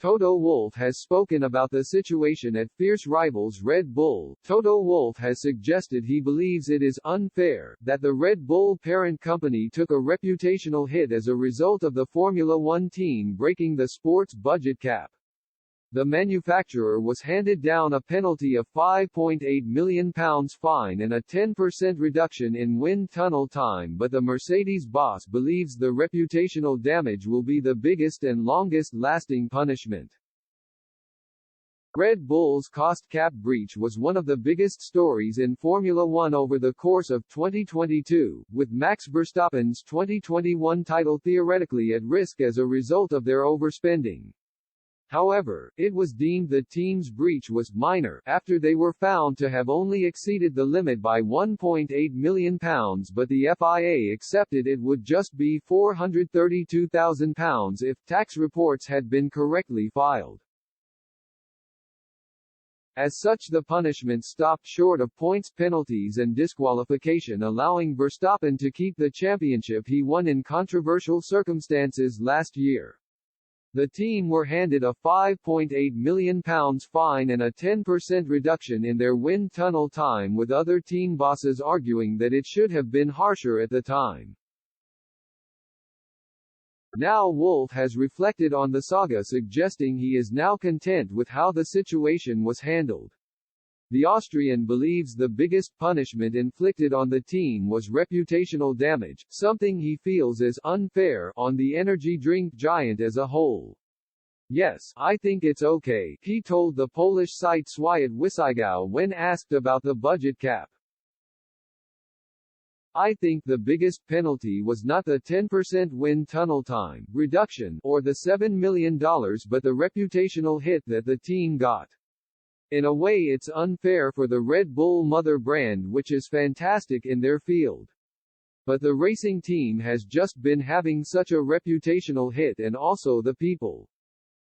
Toto Wolff has spoken about the situation at fierce rivals Red Bull. Toto Wolff has suggested he believes it is unfair that the Red Bull parent company took a reputational hit as a result of the Formula One team breaking the sport's budget cap. The manufacturer was handed down a penalty of £5.8 million fine and a 10% reduction in wind tunnel time, but the Mercedes boss believes the reputational damage will be the biggest and longest-lasting punishment. Red Bull's cost cap breach was one of the biggest stories in Formula One over the course of 2022, with Max Verstappen's 2021 title theoretically at risk as a result of their overspending. However, it was deemed the team's breach was minor after they were found to have only exceeded the limit by £1.8 million, but the FIA accepted it would just be £432,000 if tax reports had been correctly filed. As such, the punishment stopped short of points penalties and disqualification, allowing Verstappen to keep the championship he won in controversial circumstances last year. The team were handed a £5.8 million fine and a 10% reduction in their wind tunnel time, with other team bosses arguing that it should have been harsher at the time. Now Wolff has reflected on the saga, suggesting he is now content with how the situation was handled. The Austrian believes the biggest punishment inflicted on the team was reputational damage, something he feels is unfair on the energy drink giant as a whole. "Yes, I think it's okay," he told the Polish site Świat when asked about the budget cap. "I think the biggest penalty was not the 10% wind tunnel time reduction or the $7 million, but the reputational hit that the team got. In a way, it's unfair for the Red Bull mother brand, which is fantastic in their field. But the racing team has just been having such a reputational hit, and also the people.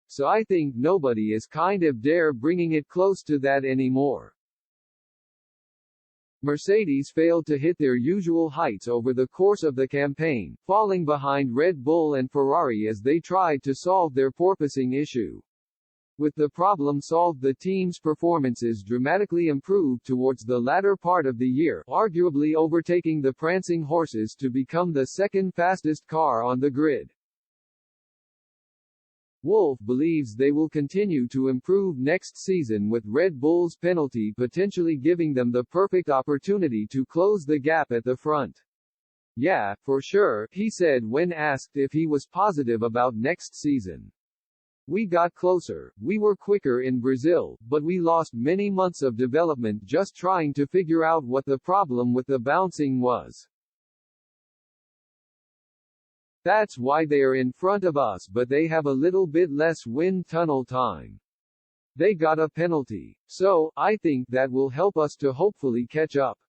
So I think nobody is kind of dare bringing it close to that anymore." Mercedes failed to hit their usual heights over the course of the campaign, falling behind Red Bull and Ferrari as they tried to solve their porpoising issue. With the problem solved, the team's performances dramatically improved towards the latter part of the year, arguably overtaking the prancing horses to become the second fastest car on the grid. Wolff believes they will continue to improve next season, with Red Bull's penalty potentially giving them the perfect opportunity to close the gap at the front. "Yeah, for sure," he said when asked if he was positive about next season. "We got closer, we were quicker in Brazil, but we lost many months of development just trying to figure out what the problem with the bouncing was. That's why they are in front of us, but they have a little bit less wind tunnel time. They got a penalty. So, I think that will help us to hopefully catch up."